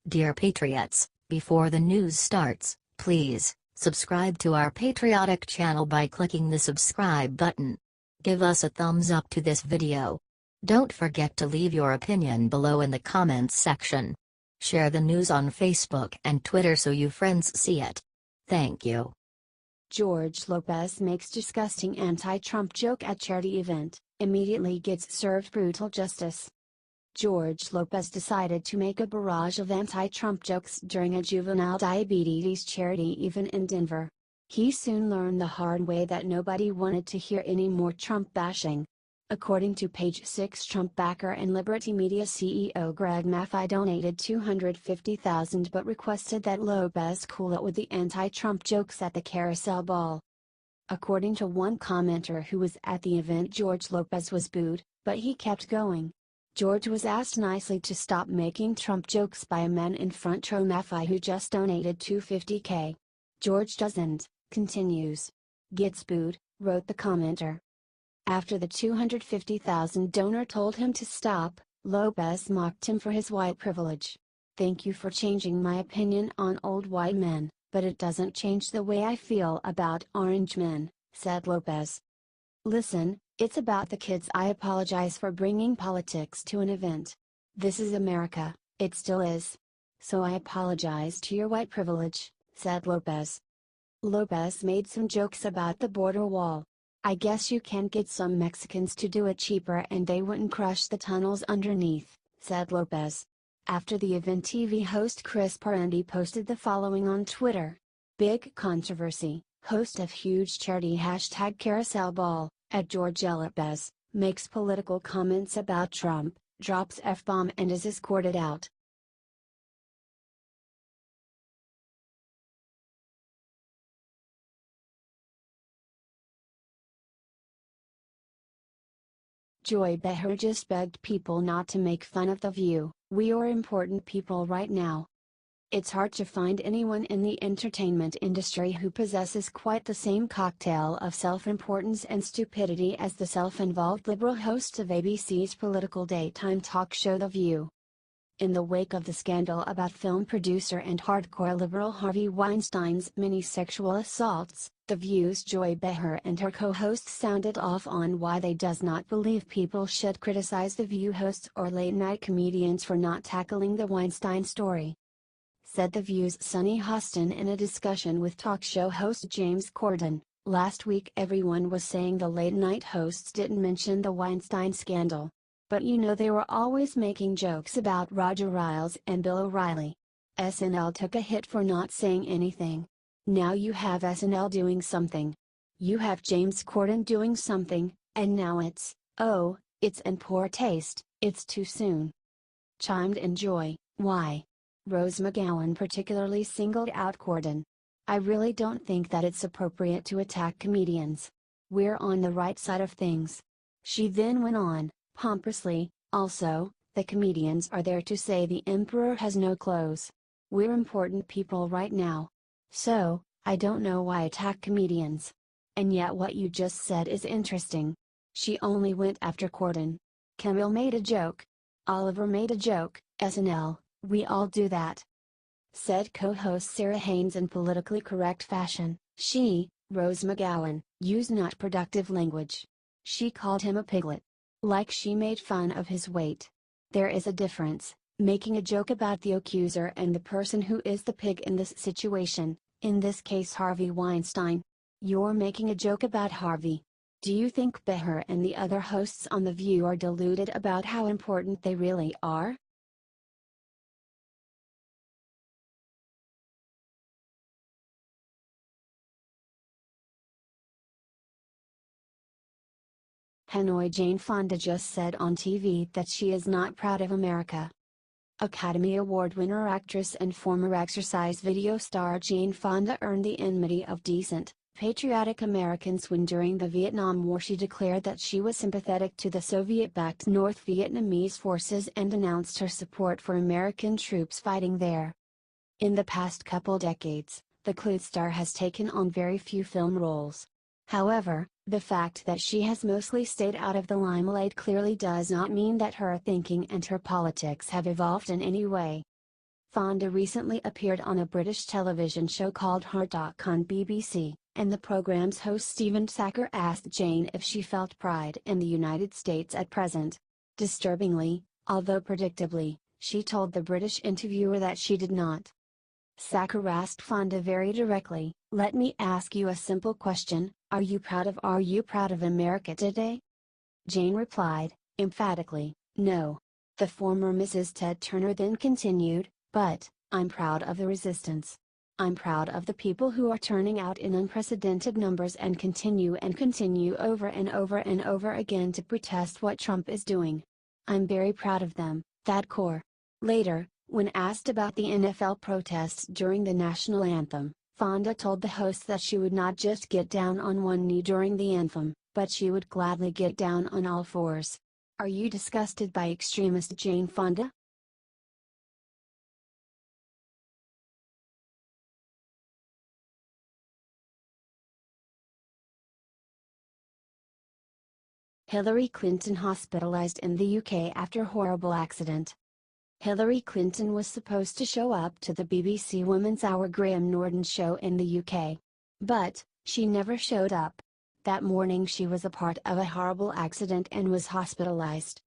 Dear Patriots, before the news starts, please subscribe to our patriotic channel by clicking the subscribe button. Give us a thumbs up to this video. Don't forget to leave your opinion below in the comments section. Share the news on Facebook and Twitter so your friends see it. Thank you. George Lopez makes disgusting anti-Trump joke at charity event, immediately gets served brutal justice. George Lopez decided to make a barrage of anti-Trump jokes during a juvenile diabetes charity event in Denver. He soon learned the hard way that nobody wanted to hear any more Trump bashing. According to Page 6, Trump backer and Liberty Media CEO Greg Maffei donated $250,000 but requested that Lopez cool it with the anti-Trump jokes at the carousel ball. According to one commenter who was at the event, George Lopez was booed, but he kept going. George was asked nicely to stop making Trump jokes by a man in front row Maffei who just donated $250K. George doesn't, continues. Gets booed, wrote the commenter. After the $250,000 donor told him to stop, Lopez mocked him for his white privilege. "Thank you for changing my opinion on old white men, but it doesn't change the way I feel about orange men," said Lopez. "Listen, it's about the kids. I apologize for bringing politics to an event. This is America, it still is. So I apologize to your white privilege," said Lopez. Lopez made some jokes about the border wall. "I guess you can get some Mexicans to do it cheaper and they wouldn't crush the tunnels underneath," said Lopez. After the event, TV host Chris Parenti posted the following on Twitter. "Big controversy, host of huge charity #carousel ball, at George Lopez, makes political comments about Trump, drops F-bomb and is escorted out." Joy Behar just begged people not to make fun of The View. "We are important people right now. It's hard to find anyone in the entertainment industry who possesses quite the same cocktail of self-importance and stupidity as the self-involved liberal hosts of ABC's political daytime talk show The View." In the wake of the scandal about film producer and hardcore liberal Harvey Weinstein's many sexual assaults, The View's Joy Behar and her co-host sounded off on why they does not believe people should criticize The View hosts or late-night comedians for not tackling the Weinstein story. Said The View's Sunny Hostin in a discussion with talk show host James Corden, "Last week everyone was saying the late-night hosts didn't mention the Weinstein scandal. But you know they were always making jokes about Roger Ailes and Bill O'Reilly. SNL took a hit for not saying anything. Now you have SNL doing something. You have James Corden doing something, and now it's in poor taste, it's too soon." Chimed in Joy, "Why?" Rose McGowan particularly singled out Corden. "I really don't think that it's appropriate to attack comedians. We're on the right side of things." She then went on, pompously, "Also, the comedians are there to say the emperor has no clothes. We're important people right now. So, I don't know why attack comedians. And yet what you just said is interesting." She only went after Corden. Kimmel made a joke. Oliver made a joke, SNL, "We all do that," said co-host Sarah Haynes in politically correct fashion. She, Rose McGowan, used not productive language. She called him a piglet. Like she made fun of his weight. There is a difference, making a joke about the accuser and the person who is the pig in this situation, in this case Harvey Weinstein. You're making a joke about Harvey. Do you think Behar and the other hosts on The View are deluded about how important they really are? Hanoi Jane Fonda just said on TV that she is not proud of America. Academy Award winner actress and former exercise video star Jane Fonda earned the enmity of decent, patriotic Americans when during the Vietnam War she declared that she was sympathetic to the Soviet-backed North Vietnamese forces and announced her support for American troops fighting there. In the past couple decades, the Clute star has taken on very few film roles. However, the fact that she has mostly stayed out of the limelight clearly does not mean that her thinking and her politics have evolved in any way. Fonda recently appeared on a British television show called Her Talk on BBC, and the program's host Stephen Sacker asked Jane if she felt pride in the United States at present. Disturbingly, although predictably, she told the British interviewer that she did not. Sacker asked Fonda very directly, "Let me ask you a simple question, are you proud of America today?" Jane replied, emphatically, "No." The former Mrs. Ted Turner then continued, "But, I'm proud of the resistance. I'm proud of the people who are turning out in unprecedented numbers and continue over and over and over again to protest what Trump is doing. I'm very proud of them, that core." Later, when asked about the NFL protests during the national anthem, Fonda told the host that she would not just get down on one knee during the anthem, but she would gladly get down on all fours. Are you disgusted by extremist Jane Fonda? Hillary Clinton hospitalized in the UK after horrible accident. Hillary Clinton was supposed to show up to the BBC Women's Hour Graham Norton show in the UK. But, she never showed up. That morning she was a part of a horrible accident and was hospitalized.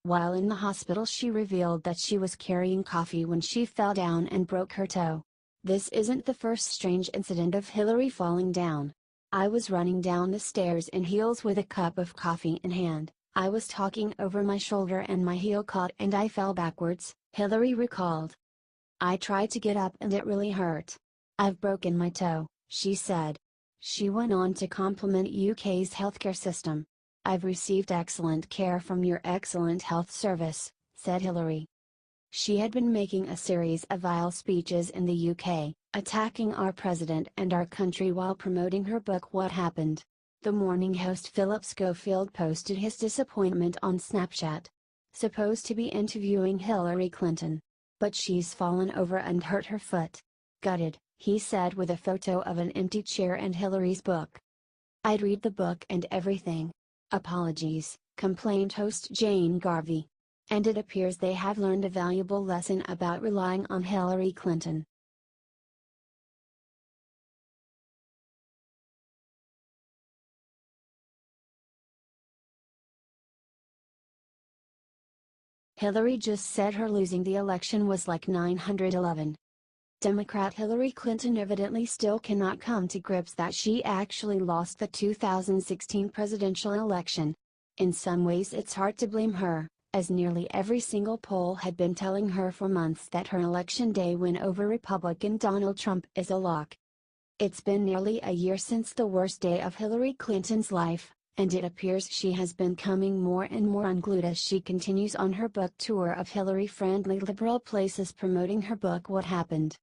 While in the hospital she revealed that she was carrying coffee when she fell down and broke her toe. This isn't the first strange incident of Hillary falling down. "I was running down the stairs in heels with a cup of coffee in hand. I was talking over my shoulder and my heel caught and I fell backwards," Hillary recalled. "I tried to get up and it really hurt. I've broken my toe," she said. She went on to compliment UK's healthcare system. "I've received excellent care from your excellent health service," said Hillary. She had been making a series of vile speeches in the UK, attacking our president and our country while promoting her book What Happened. The morning host Philip Schofield posted his disappointment on Snapchat. "Supposed to be interviewing Hillary Clinton. But she's fallen over and hurt her foot. Gutted," he said with a photo of an empty chair and Hillary's book. "I'd read the book and everything. Apologies," complained host Jane Garvey. And it appears they have learned a valuable lesson about relying on Hillary Clinton. Hillary just said her losing the election was like 9/11. Democrat Hillary Clinton evidently still cannot come to grips that she actually lost the 2016 presidential election. In some ways it's hard to blame her, as nearly every single poll had been telling her for months that her election day win over Republican Donald Trump is a lock. It's been nearly a year since the worst day of Hillary Clinton's life, and it appears she has been coming more and more unglued as she continues on her book tour of Hillary-friendly liberal places promoting her book What Happened.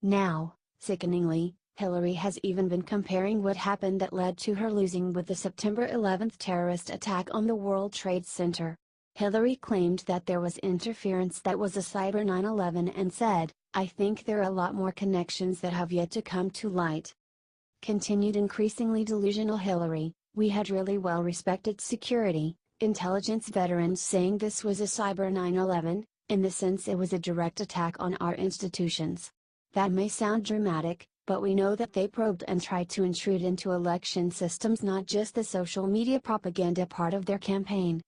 Now, sickeningly, Hillary has even been comparing what happened that led to her losing with the September 11th terrorist attack on the World Trade Center. Hillary claimed that there was interference that was a cyber 9/11 and said, "I think there are a lot more connections that have yet to come to light." Continued increasingly delusional Hillary, "We had really well-respected security, intelligence veterans saying this was a cyber 9/11, in the sense it was a direct attack on our institutions. That may sound dramatic, but we know that they probed and tried to intrude into election systems, not just the social media propaganda part of their campaign."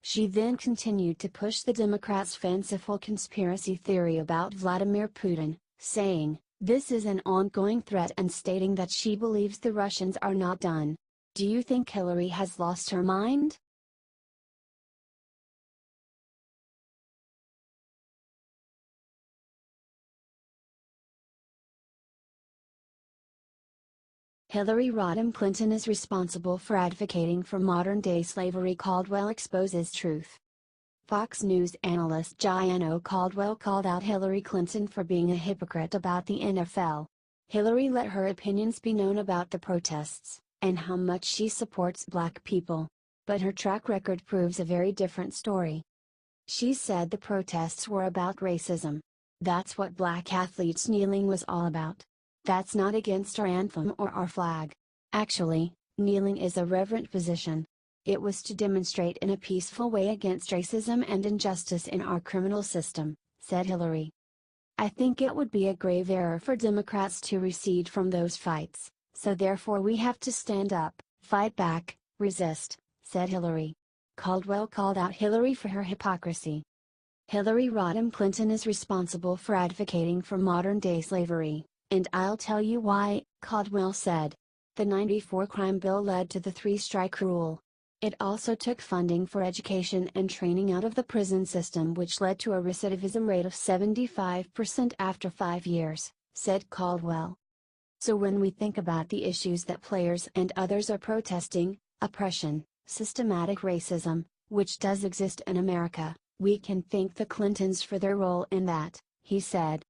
She then continued to push the Democrats' fanciful conspiracy theory about Vladimir Putin, saying, "This is an ongoing threat," and stating that she believes the Russians are not done. Do you think Hillary has lost her mind? Hillary Rodham Clinton is responsible for advocating for modern-day slavery. Caldwell exposes truth. Fox News analyst Gianno Caldwell called out Hillary Clinton for being a hypocrite about the NFL. Hillary let her opinions be known about the protests, and how much she supports black people. But her track record proves a very different story. She said the protests were about racism. That's what black athletes kneeling was all about. That's not against our anthem or our flag. Actually, kneeling is a reverent position. It was to demonstrate in a peaceful way against racism and injustice in our criminal system, said Hillary. I think it would be a grave error for Democrats to recede from those fights, so therefore we have to stand up, fight back, resist," said Hillary. Caldwell called out Hillary for her hypocrisy. Hillary Rodham Clinton is responsible for advocating for modern-day slavery, and I'll tell you why, Caldwell said. The '94 crime bill led to the three-strike rule. It also took funding for education and training out of the prison system, which led to a recidivism rate of 75% after 5 years, said Caldwell. So when we think about the issues that players and others are protesting, oppression, systematic racism, which does exist in America, we can thank the Clintons for their role in that, he said.